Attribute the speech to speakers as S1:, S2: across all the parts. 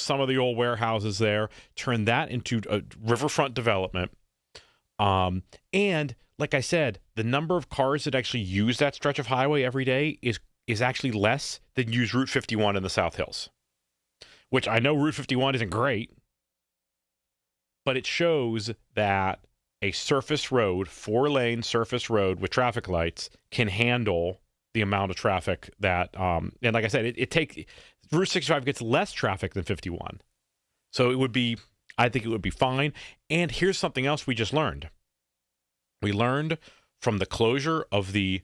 S1: some of the old warehouses there, turn that into a riverfront development. And like I said, the number of cars that actually use that stretch of highway every day is actually less than use Route 51 in the South Hills, which I know Route 51 isn't great, but it shows that a surface road, 4-lane surface road with traffic lights can handle the amount of traffic that, and like I said, Route 65 gets less traffic than 51. So I think it would be fine. And here's something else we just learned. We learned from the closure of the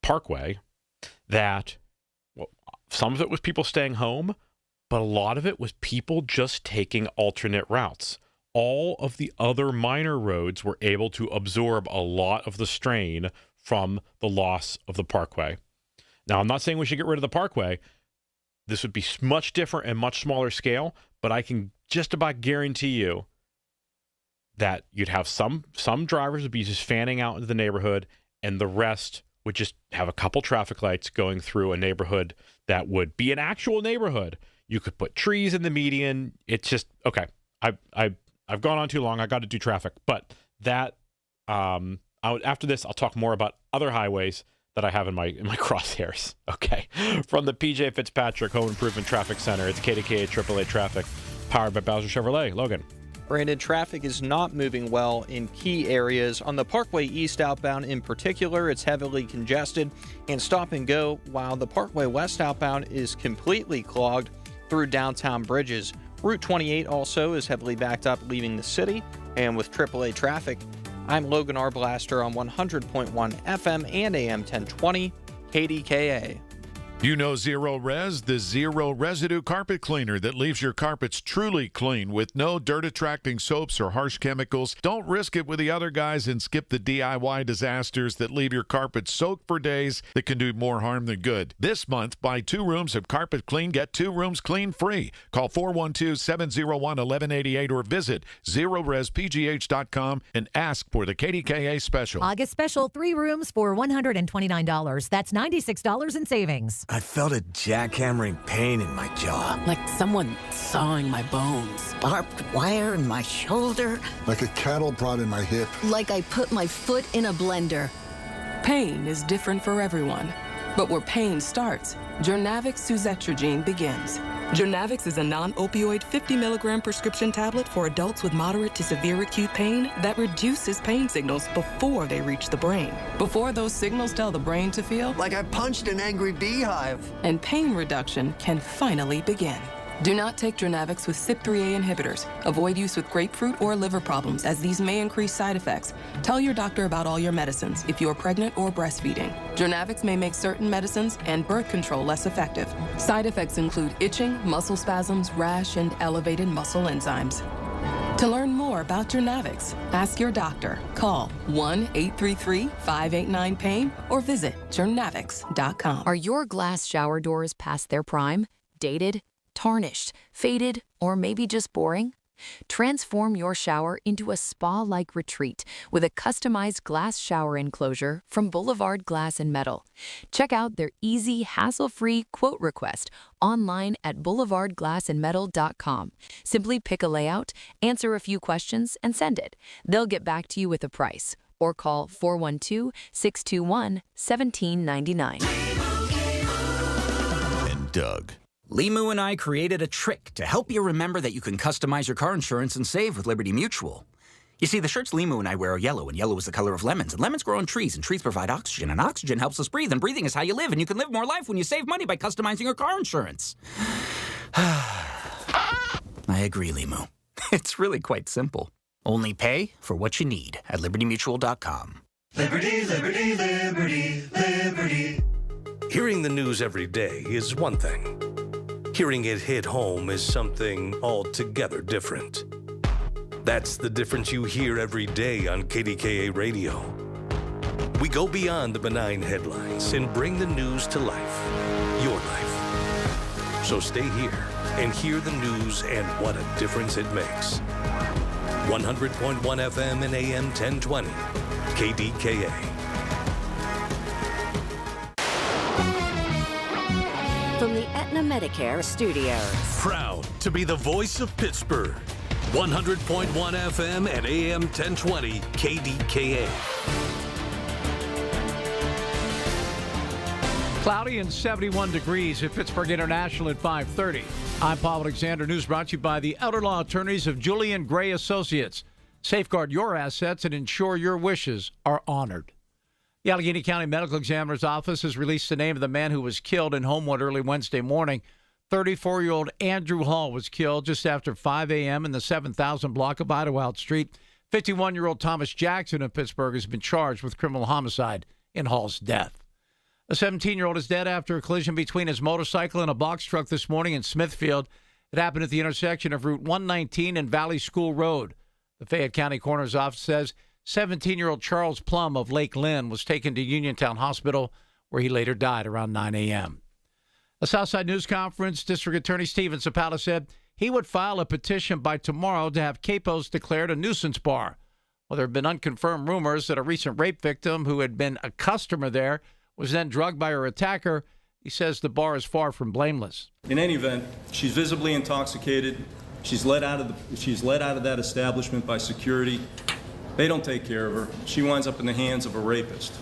S1: Parkway that some of it was people staying home, but a lot of it was people just taking alternate routes. All of the other minor roads were able to absorb a lot of the strain from the loss of the Parkway. Now, I'm not saying we should get rid of the Parkway. This would be much different and much smaller scale, but I can just about guarantee you that you'd have some drivers would be just fanning out into the neighborhood, and the rest would just have a couple traffic lights going through a neighborhood that would be an actual neighborhood. You could put trees in the median. It's just, okay, I've gone on too long. I got to do traffic. But that, after this, I'll talk more about other highways that I have in my crosshairs. Okay. From the PJ Fitzpatrick Home Improvement Traffic Center, it's KDKA AAA Traffic, powered by Bowser Chevrolet. Logan.
S2: Brandon, traffic is not moving well in key areas. On the Parkway East outbound in particular, it's heavily congested and stop and go, while the Parkway West outbound is completely clogged through downtown bridges. Route 28 also is heavily backed up leaving the city. And with AAA traffic, I'm Logan Arblaster on 100.1 FM and AM 1020 KDKA.
S3: You know Zero Res, the zero residue carpet cleaner that leaves your carpets truly clean with no dirt-attracting soaps or harsh chemicals. Don't risk it with the other guys and skip the DIY disasters that leave your carpet soaked for days that can do more harm than good. This month, buy 2 rooms of carpet clean, get 2 rooms clean free. Call 412-701-1188 or visit ZeroResPGH.com and ask for the KDKA special.
S4: August special, 3 rooms for $129. That's $96 in savings.
S5: I felt a jackhammering pain in my jaw.
S6: Like someone sawing my bones.
S7: Barbed wire in my shoulder.
S8: Like a cattle prod in my hip.
S7: Like I put my foot in a blender.
S6: Pain is different for everyone. But where pain starts, Jurnavix suzetrigine begins. Jurnavix is a non-opioid 50-milligram prescription tablet for adults with moderate to severe acute pain that reduces pain signals before they reach the brain. Before those signals tell the brain to feel
S5: Like I punched an angry beehive.
S6: and pain reduction can finally begin. Do not take Jurnavix with CYP3A inhibitors. Avoid use with grapefruit or liver problems, as these may increase side effects. Tell your doctor about all your medicines if you are pregnant or breastfeeding. Jurnavix may make certain medicines and birth control less effective. Side effects include itching, muscle spasms, rash, and elevated muscle enzymes. To learn more about Jurnavix, ask your doctor. Call 1-833-589-PAIN or visit Jurnavix.com.
S9: Are your glass shower doors past their prime, dated, tarnished, faded, or maybe just boring? Transform your shower into a spa-like retreat with a customized glass shower enclosure from Boulevard Glass and Metal. Check out their easy, hassle-free quote request online at boulevardglassandmetal.com. Simply pick a layout, answer a few questions, and send it. They'll get back to you with a price. Or call 412-621-1799.
S3: And Doug.
S10: Limu and I created a trick to help you remember that you can customize your car insurance and save with Liberty Mutual. You see, the shirts Limu and I wear are yellow, and yellow is the color of lemons. And lemons grow on trees, and trees provide oxygen, and oxygen helps us breathe, and breathing is how you live, and you can live more life when you save money by customizing your car insurance. I agree, Limu. It's really quite simple. Only pay for what you need at libertymutual.com.
S11: Liberty, liberty, liberty, liberty.
S12: Hearing the news every day is one thing. Hearing it hit home is something altogether different. That's the difference you hear every day on KDKA Radio. We go beyond the benign headlines and bring the news to life, your life. So stay here and hear the news and what a difference it makes. 100.1 FM and AM 1020, KDKA.
S13: From the Aetna Medicare Studios.
S3: Proud
S12: to be the voice of Pittsburgh. 100.1 FM and AM 1020 KDKA.
S13: Cloudy and 71 degrees at Pittsburgh International at 5:30. I'm Paul Alexander. News brought to you by the elder law attorneys of Julian Gray Associates. Safeguard your assets and ensure your wishes are honored. The Allegheny County Medical Examiner's Office has released the name of the man who was killed in Homewood early Wednesday morning. 34-year-old Andrew Hall was killed just after 5 a.m. in the 7,000 block of Idlewild Street. 51-year-old Thomas Jackson of Pittsburgh has been charged with criminal homicide in Hall's death. A 17-year-old is dead after a collision between his motorcycle and a box truck this morning in Smithfield. It happened at the intersection of Route 119 and Valley School Road. The Fayette County Coroner's Office says 17-year-old Charles Plum of Lake Lynn was taken to Uniontown Hospital, where he later died around 9 a.m. A Southside News Conference, District Attorney Stephen Zapata said he would file a petition by tomorrow to have Capos declared a nuisance bar. Well, there have been unconfirmed rumors that a recent rape victim who had been a customer there was then drugged by her attacker. He says the bar is far from blameless.
S14: In any event, she's visibly intoxicated. She's let out of that establishment by security. They don't take care of her. She winds up in the hands of a rapist.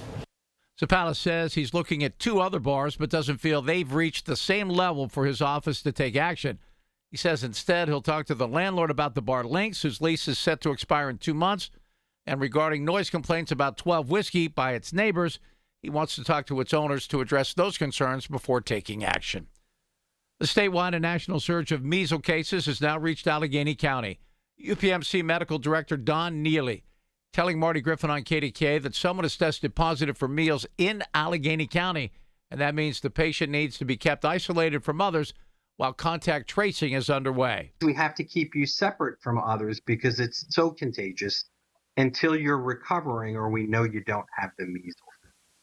S13: Zapata says he's looking at 2 other bars but doesn't feel they've reached the same level for his office to take action. He says instead he'll talk to the landlord about the bar Lynx, whose lease is set to expire in 2 months. And regarding noise complaints about 12 Whiskey by its neighbors, he wants to talk to its owners to address those concerns before taking action. The statewide and national surge of measles cases has now reached Allegheny County. UPMC Medical Director Don Neely telling Marty Griffin on KDKA that someone has tested positive for measles in Allegheny County, and that means the patient needs to be kept isolated from others while contact tracing is underway.
S15: We have to keep you separate from others because it's so contagious until you're recovering or we know you don't have the measles.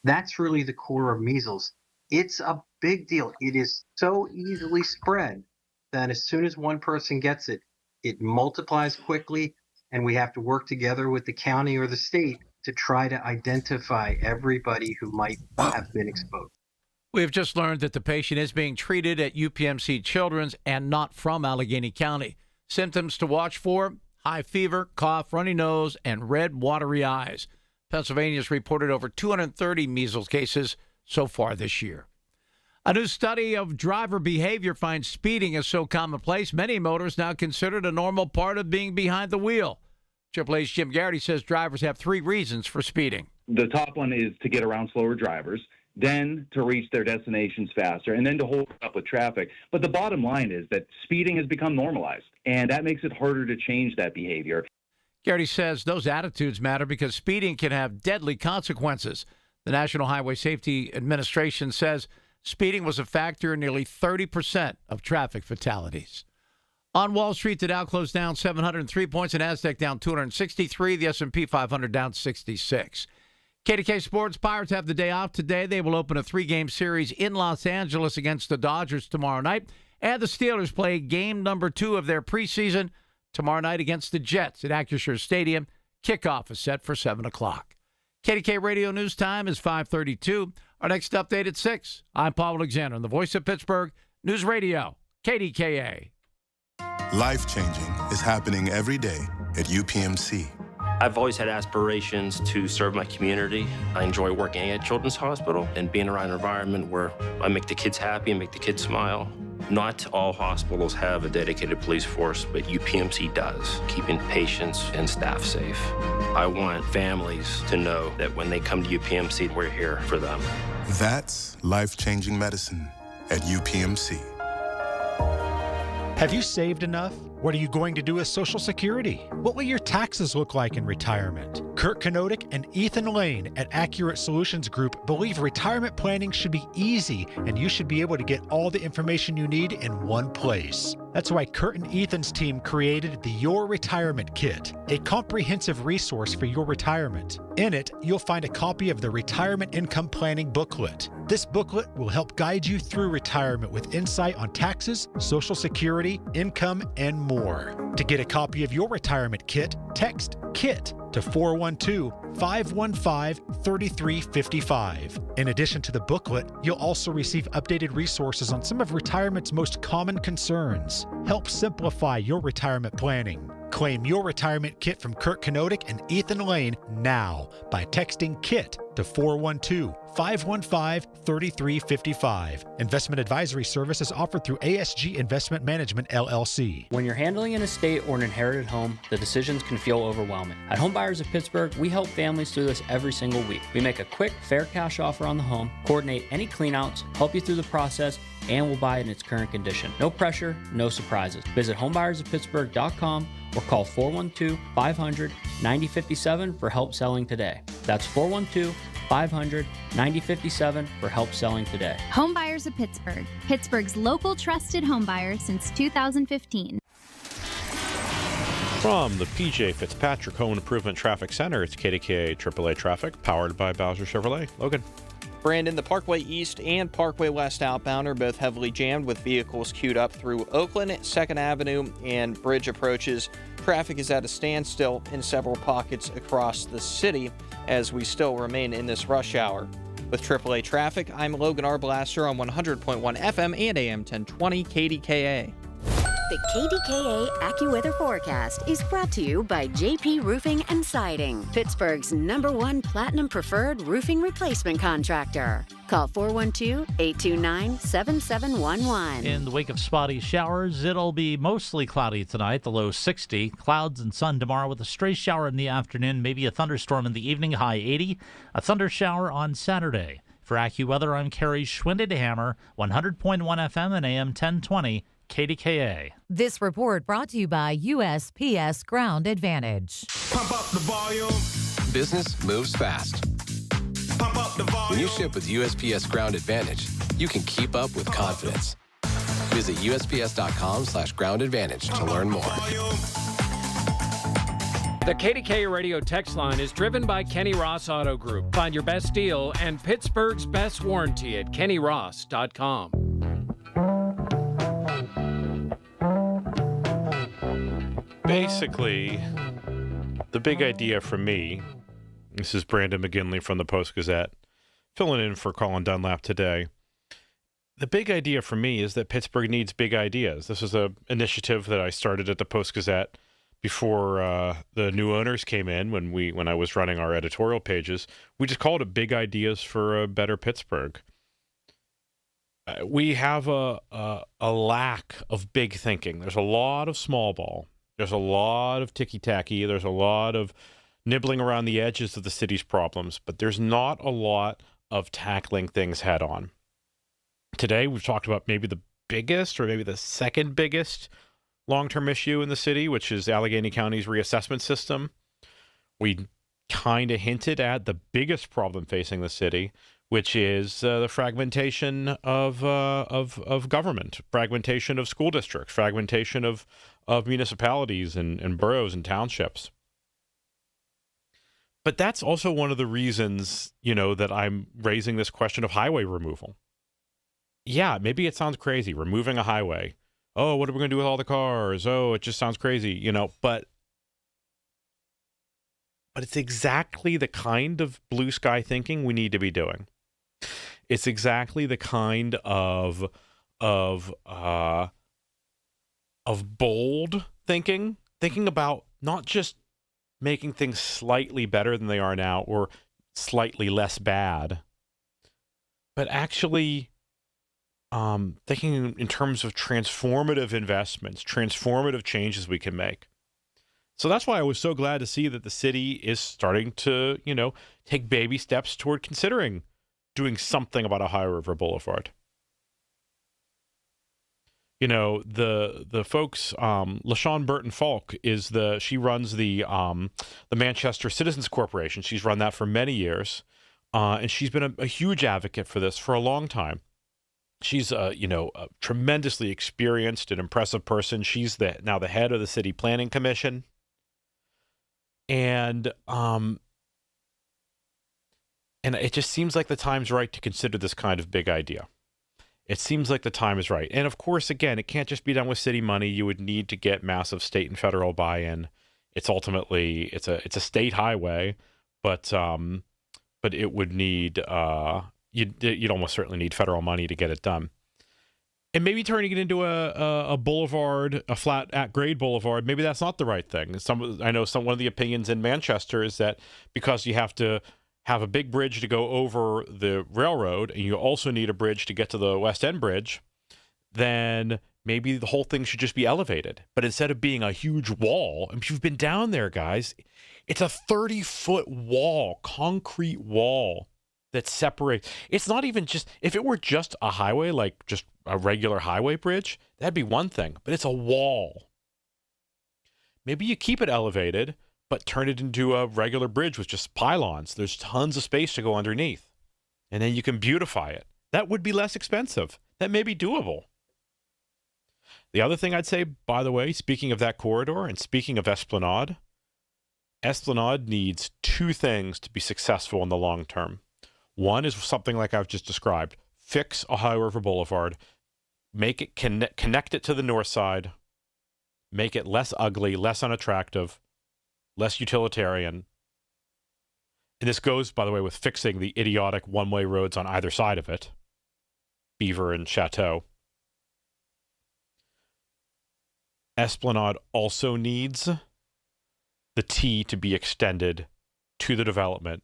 S15: That's really the core of measles. It's a big deal. It is so easily spread that as soon as one person gets it, it multiplies quickly, and we have to work together with the county or the state to try to identify everybody who might have been exposed.
S13: We have just learned that the patient is being treated at UPMC Children's and not from Allegheny County. Symptoms to watch for: high fever, cough, runny nose, and red, watery eyes. Pennsylvania has reported over 230 measles cases so far this year. A new study of driver behavior finds speeding is so commonplace, many motorists now consider it a normal part of being behind the wheel. AAA's Jim Garrity says drivers have 3 reasons for speeding.
S16: The top one is to get around slower drivers, then to reach their destinations faster, and then to hold up with traffic. But the bottom line is that speeding has become normalized, and that makes it harder to change that behavior.
S13: Garrity says those attitudes matter because speeding can have deadly consequences. The National Highway Safety Administration says speeding was a factor in nearly 30% of traffic fatalities. On Wall Street, the Dow closed down 703 points, and Nasdaq down 263, the S&P 500 down 66. KDK Sports, Pirates have the day off today. They will open a 3-game series in Los Angeles against the Dodgers tomorrow night, and the Steelers play game number 2 of their preseason tomorrow night against the Jets at Acrisure Stadium. Kickoff is set for 7 o'clock. KDK Radio News Time is 5:32. Our next update at 6. I'm Paul Alexander, the voice of Pittsburgh News Radio, KDKA.
S17: Life-changing is happening every day at UPMC.
S18: I've always had aspirations to serve my community. I enjoy working at Children's Hospital and being around an environment where I make the kids happy and make the kids smile. Not all hospitals have a dedicated police force, but UPMC does, keeping patients and staff safe. I want families to know that when they come to UPMC, we're here for them.
S17: That's life-changing medicine at UPMC.
S19: Have you saved enough? What are you going to do with Social Security? What will your taxes look like in retirement? Kurt Knodik and Ethan Lane at Accurate Solutions Group believe retirement planning should be easy, and you should be able to get all the information you need in one place. That's why Kurt and Ethan's team created the Your Retirement Kit, a comprehensive resource for your retirement. In it, you'll find a copy of the Retirement Income Planning Booklet. This booklet will help guide you through retirement with insight on taxes, Social Security, income, and more. To get a copy of your retirement kit, text KIT to 412-515-3355. In addition to the booklet, you'll also receive updated resources on some of retirement's most common concerns. Help simplify your retirement planning. Claim your retirement kit from Kurt Kenotic and Ethan Lane now by texting KIT to 412-515-3355. Investment advisory service is offered through ASG Investment Management, LLC.
S20: When you're handling an estate or an inherited home, the decisions can feel overwhelming. At Homebuyers of Pittsburgh, we help families through this every single week. We make a quick, fair cash offer on the home, coordinate any cleanouts, help you through the process, and we'll buy it in its current condition. No pressure, no surprises. Visit homebuyersoftpittsburgh.com or call 412-500-9057 for help selling today. That's 412-500-9057 for help selling today.
S21: Homebuyers of Pittsburgh, Pittsburgh's local trusted homebuyer since 2015.
S1: From the PJ Fitzpatrick Home Improvement Traffic Center, it's KDKA AAA Traffic, powered by Bowser Chevrolet. Logan.
S2: Brandon, the Parkway East and Parkway West outbound are both heavily jammed with vehicles queued up through Oakland, 2nd Avenue, and bridge approaches. Traffic is at a standstill in several pockets across the city as we still remain in this rush hour. With AAA Traffic, I'm Logan Arblaster on 100.1 FM and AM 1020 KDKA.
S22: The KDKA AccuWeather forecast is brought to you by JP Roofing and Siding, Pittsburgh's #1 Platinum Preferred Roofing Replacement Contractor. Call 412-829-7711.
S23: In the wake of spotty showers, it'll be mostly cloudy tonight, the low 60. Clouds and sun tomorrow with a stray shower in the afternoon, maybe a thunderstorm in the evening, high 80. A thunder shower on Saturday. For AccuWeather, I'm Kerry Schwinded-Hammer, 100.1 FM and AM 1020. KDKA.
S4: This report brought to you by USPS Ground Advantage.
S24: Pump up the volume.
S25: Business moves fast.
S24: Pump up the volume.
S25: When you ship with USPS Ground Advantage, you can keep up with confidence. Visit USPS.com/Ground Advantage to learn more.
S26: The KDKA radio text line is driven by Kenny Ross Auto Group. Find your best deal and Pittsburgh's best warranty at KennyRoss.com.
S1: Basically, the big idea for me, this is Brandon McGinley from the Post-Gazette, filling in for Colin Dunlap today. The big idea for me is that Pittsburgh needs big ideas. This is an initiative that I started at the Post-Gazette before the new owners came in when I was running our editorial pages. We just called it Big Ideas for a Better Pittsburgh. We have a lack of big thinking. There's a lot of small ball. There's a lot of ticky-tacky. There's a lot of nibbling around the edges of the city's problems, but there's not a lot of tackling things head on. Today, we've talked about maybe the biggest or maybe the second biggest long-term issue in the city, which is Allegheny County's reassessment system. We kind of hinted at the biggest problem facing the city, which is the fragmentation of government, fragmentation of school districts, fragmentation of municipalities and boroughs and townships. But that's also one of the reasons, that I'm raising this question of highway removal. Yeah, maybe it sounds crazy, removing a highway. Oh, what are we going to do with all the cars? Oh, it just sounds crazy, but it's exactly the kind of blue sky thinking we need to be doing. It's exactly the kind of bold thinking about not just making things slightly better than they are now or slightly less bad, but actually thinking in terms of transformative investments, transformative changes we can make. So that's why I was so glad to see that the city is starting to, take baby steps toward considering doing something about Ohio River Boulevard. The folks, LaShawn Burton Falk she runs the Manchester Citizens Corporation. She's run that for many years, and she's been a huge advocate for this for a long time. She's a tremendously experienced and impressive person. She's now the head of the City Planning Commission, and it just seems like the time's right to consider this kind of big idea. It seems like the time is right. And of course, again, it can't just be done with city money. You would need to get massive state and federal buy-in. It's ultimately it's a state highway, but it would need you'd almost certainly need federal money to get it done. And maybe turning it into a boulevard, a flat at grade boulevard, maybe that's not the right thing. One of the opinions in Manchester is that because you have to have a big bridge to go over the railroad, and you also need a bridge to get to the West End Bridge, then maybe the whole thing should just be elevated. But instead of being a huge wall, if you've been down there, guys, it's a 30-foot wall, concrete wall that separates. It's not even just, if it were just a highway, like just a regular highway bridge, that'd be one thing, but it's a wall. Maybe you keep it elevated, but turn it into a regular bridge with just pylons. There's tons of space to go underneath. And then you can beautify it. That would be less expensive. That may be doable. The other thing I'd say, by the way, speaking of that corridor and speaking of Esplanade, Esplanade needs two things to be successful in the long term. One is something like I've just described. Fix Ohio River Boulevard. Make it connect it to the north side. Make it less ugly, less unattractive, less utilitarian. And this goes, by the way, with fixing the idiotic one-way roads on either side of it. Beaver and Chateau. Esplanade also needs the T to be extended to the development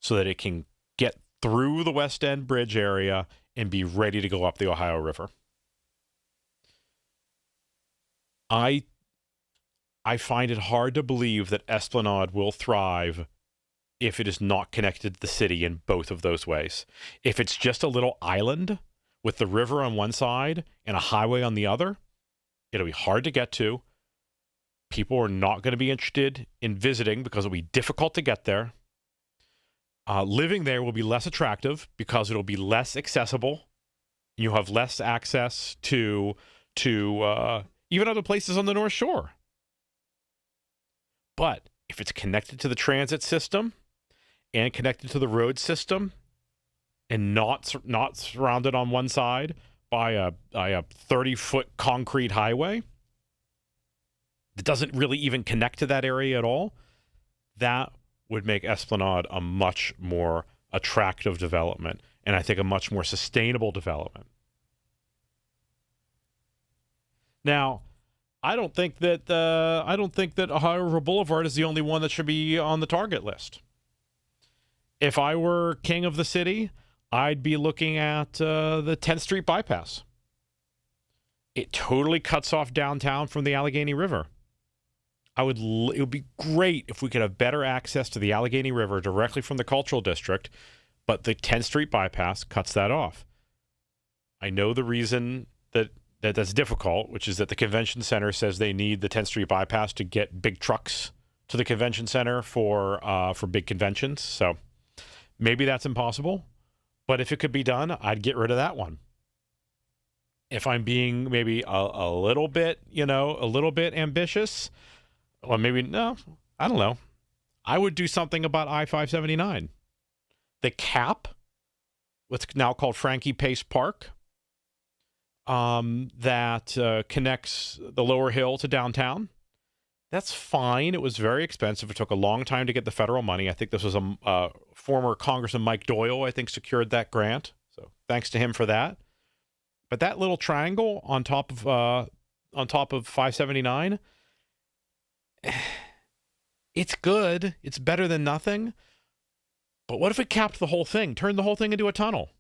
S1: so that it can get through the West End Bridge area and be ready to go up the Ohio River. I find it hard to believe that Esplanade will thrive if it is not connected to the city in both of those ways. If it's just a little island with the river on one side and a highway on the other, it'll be hard to get to. People are not going to be interested in visiting because it'll be difficult to get there. Living there will be less attractive because it'll be less accessible. You'll have less access to even other places on the North Shore. But if it's connected to the transit system and connected to the road system and not surrounded on one side by a 30-foot concrete highway that doesn't really even connect to that area at all, that would make Esplanade a much more attractive development, and I think a much more sustainable development. Now, I don't think that Ohio River Boulevard is the only one that should be on the target list. If I were king of the city, I'd be looking at the 10th Street bypass. It totally cuts off downtown from the Allegheny River. It would be great if we could have better access to the Allegheny River directly from the Cultural District, but the 10th Street bypass cuts that off. I know the reason that's difficult, which is that the convention center says they need the 10th Street bypass to get big trucks to the convention center for big conventions. So maybe that's impossible, but if it could be done, I'd get rid of that one. If I'm being maybe a little bit ambitious, or maybe, no, I don't know. I would do something about I-579. The cap, what's now called Frankie Pace Park, that connects the lower hill to downtown. That's fine. It was very expensive. It took a long time to get the federal money. I think this was a former Congressman Mike Doyle, I think, secured that grant. So thanks to him for that. But that little triangle on top of 579, it's good. It's better than nothing. But what if it capped the whole thing? Turned the whole thing into a tunnel.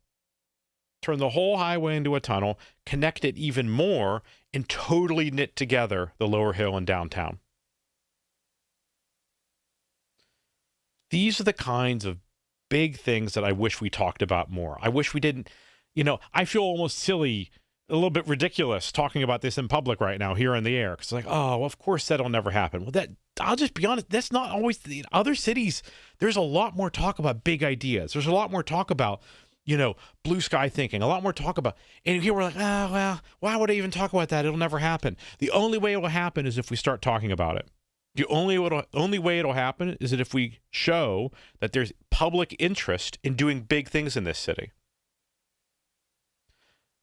S1: Turn the whole highway into a tunnel, connect it even more, and totally knit together the lower hill and downtown. These are the kinds of big things that I wish we talked about more. I wish we didn't, I feel almost silly, a little bit ridiculous talking about this in public right now here in the air. Because it's like, oh, well, of course that'll never happen. Well, I'll just be honest, that's not always, in other cities, there's a lot more talk about big ideas. There's a lot more talk about, blue sky thinking, a lot more talk about, and here we're like, well, why would I even talk about that? It'll never happen. The only way it will happen is if we start talking about it. The only way it'll happen is that if we show that there's public interest in doing big things in this city.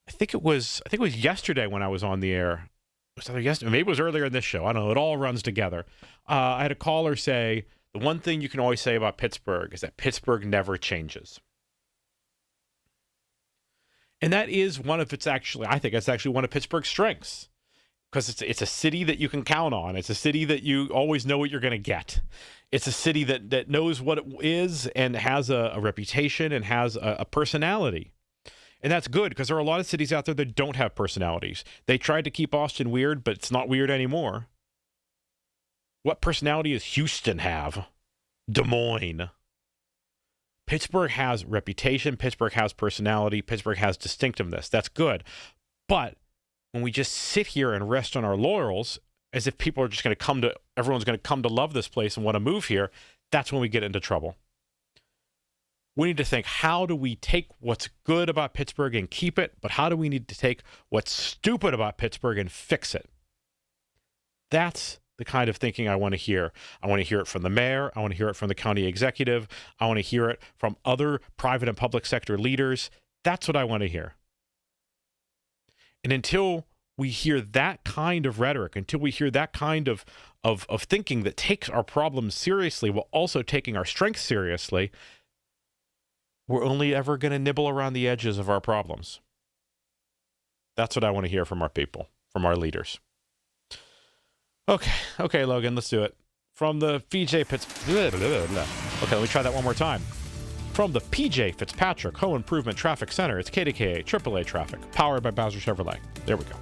S1: I think it was yesterday when I was on the air. Was it yesterday? Maybe it was earlier in this show. I don't know. It all runs together. I had a caller say, the one thing you can always say about Pittsburgh is that Pittsburgh never changes. And that is one of I think it's actually one of Pittsburgh's strengths, because it's a city that you can count on. It's a city that you always know what you're going to get. It's a city that knows what it is and has a reputation and has a personality. And that's good, because there are a lot of cities out there that don't have personalities. They tried to keep Austin weird, but it's not weird anymore. What personality does Houston have? Des Moines. Pittsburgh has reputation. Pittsburgh has personality. Pittsburgh has distinctiveness. That's good. But when we just sit here and rest on our laurels as if people are just going to everyone's going to come to love this place and want to move here, that's when we get into trouble. We need to think, how do we take what's good about Pittsburgh and keep it, but how do we need to take what's stupid about Pittsburgh and fix it? That's the kind of thinking I want to hear. I want to hear it from the mayor. I want to hear it from the county executive. I want to hear it from other private and public sector leaders. That's what I want to hear. And until we hear that kind of rhetoric, until we hear that kind of thinking that takes our problems seriously while also taking our strengths seriously, we're only ever going to nibble around the edges of our problems. That's what I want to hear from our people, from our leaders. Okay, Logan, let's do it. From the PJ Pittsburgh. Okay, let me try that one more time. From the PJ Fitzpatrick Home Improvement Traffic Center, it's KDKA AAA Traffic, powered by Bowser Chevrolet. There we go.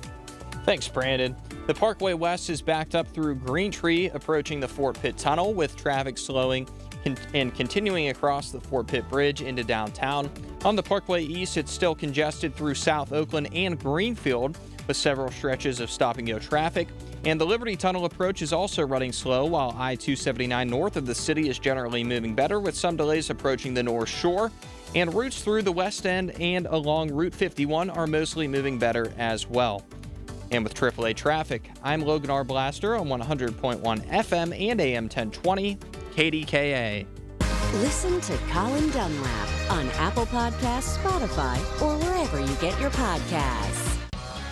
S2: Thanks, Brandon. The Parkway West is backed up through Green Tree, approaching the Fort Pitt Tunnel, with traffic slowing and continuing across the Fort Pitt Bridge into downtown. On the Parkway East, it's still congested through South Oakland and Greenfield, with several stretches of stop-and-go traffic. And the Liberty Tunnel approach is also running slow, while I-279 north of the city is generally moving better, with some delays approaching the North Shore. And routes through the West End and along Route 51 are mostly moving better as well. And with AAA traffic, I'm Logan R. Blaster on 100.1 FM and AM 1020, KDKA.
S22: Listen to Colin Dunlap on Apple Podcasts, Spotify, or wherever you get your podcasts.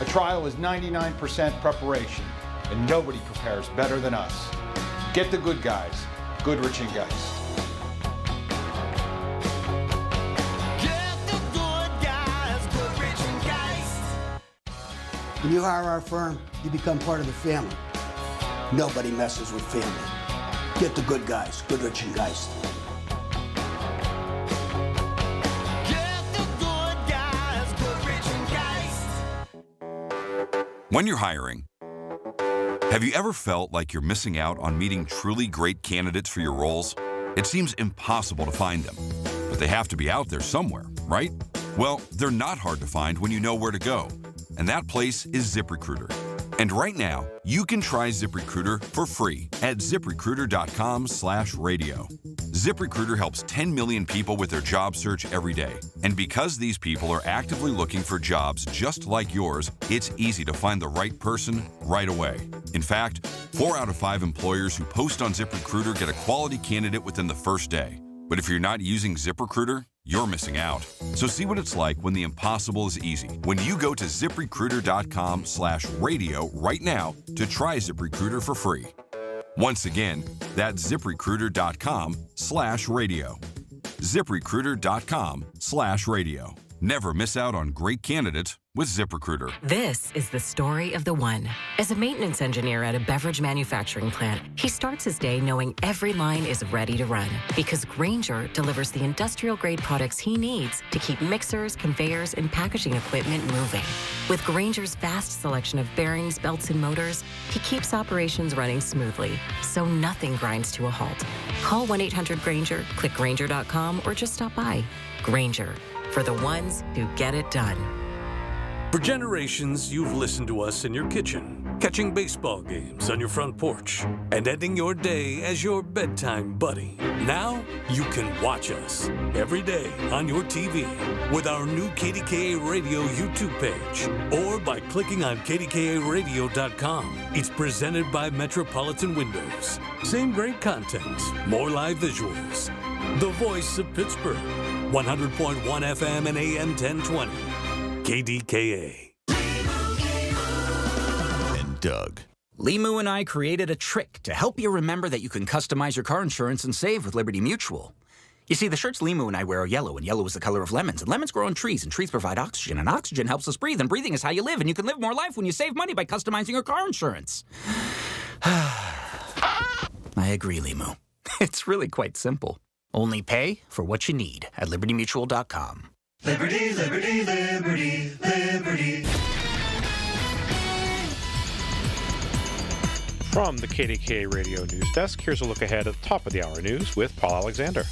S5: A trial is 99% preparation, and nobody prepares better than us. Get the good guys, Goodrich and Geist.
S6: When you hire our firm, you become part of the family. Nobody messes with family. Get the good guys, Goodrich and Geist.
S7: When you're hiring, have you ever felt like you're missing out on meeting truly great candidates for your roles? It seems impossible to find them, but they have to be out there somewhere, right? Well, they're not hard to find when you know where to go, and that place is ZipRecruiter. And right now, you can try ZipRecruiter for free at ZipRecruiter.com/radio. ZipRecruiter helps 10 million people with their job search every day. And because these people are actively looking for jobs just like yours, it's easy to find the right person right away. In fact, 4 out of 5 employers who post on ZipRecruiter get a quality candidate within the first day. But if you're not using ZipRecruiter, you're missing out. So see what it's like when the impossible is easy. When you go to ZipRecruiter.com/radio right now to try ZipRecruiter for free. Once again, that's ZipRecruiter.com/radio. ZipRecruiter.com/radio. Never miss out on great candidates with ZipRecruiter.
S8: This is the story of the one. As a maintenance engineer at a beverage manufacturing plant, he starts his day knowing every line is ready to run because Grainger delivers the industrial-grade products he needs to keep mixers, conveyors, and packaging equipment moving. With Grainger's vast selection of bearings, belts, and motors, he keeps operations running smoothly, so nothing grinds to a halt. Call 1-800-GRAINGER, click Grainger.com, or just stop by. Grainger, for the ones who get it done.
S12: For generations, you've listened to us in your kitchen, catching baseball games on your front porch, and ending your day as your bedtime buddy. Now, you can watch us every day on your TV with our new KDKA Radio YouTube page, or by clicking on KDKARadio.com. It's presented by Metropolitan Windows. Same great content, more live visuals. The voice of Pittsburgh, 100.1 FM and AM 1020. KDKA.
S3: And Doug. Limu and I created a trick to help you remember that you can customize your car insurance and save with Liberty Mutual. You see, the shirts Limu and I wear are yellow, and yellow is the color of lemons, and lemons grow on trees, and trees provide oxygen, and oxygen helps us breathe, and breathing is how you live, and you can live more life when you save money by customizing your car insurance. I agree, Limu. It's really quite simple. Only pay for what you need at libertymutual.com.
S24: Liberty, liberty, liberty, liberty.
S1: From the KDKA Radio News Desk, here's a look ahead at the top of the hour news with Paul Alexander.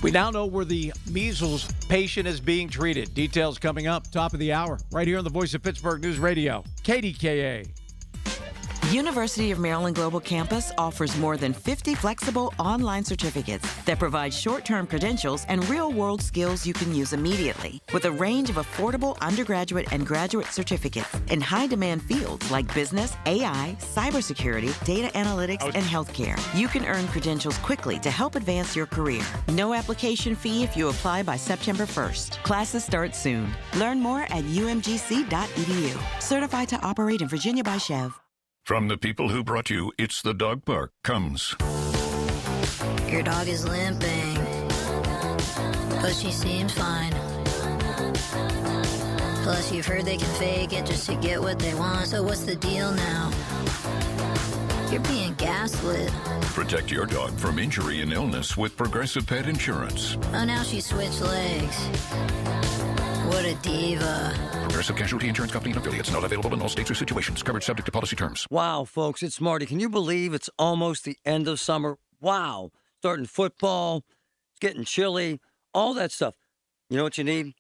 S13: We now know where the measles patient is being treated. Details coming up, top of the hour, right here on the Voice of Pittsburgh News Radio, KDKA.
S9: University of Maryland Global Campus offers more than 50 flexible online certificates that provide short-term credentials and real-world skills you can use immediately. With a range of affordable undergraduate and graduate certificates in high-demand fields like business, AI, cybersecurity, data analytics, and healthcare, you can earn credentials quickly to help advance your career. No application fee if you apply by September 1st. Classes start soon. Learn more at umgc.edu. Certified to operate in Virginia by Chev.
S10: From the people who brought you It's the Dog Park comes.
S11: Your dog is limping, but she seems fine. Plus, you've heard they can fake it just to get what they want. So what's the deal now? You're being gaslit.
S10: Protect your dog from injury and illness with Progressive Pet Insurance.
S11: Oh, now she switched legs. What a diva.
S10: Progressive Casualty Insurance Company and affiliates. Not available in all states or situations. Coverage subject to policy terms.
S14: Wow, folks, it's Marty. Can you believe it's almost the end of summer? Wow. Starting football, it's getting chilly, all that stuff. You know what you need?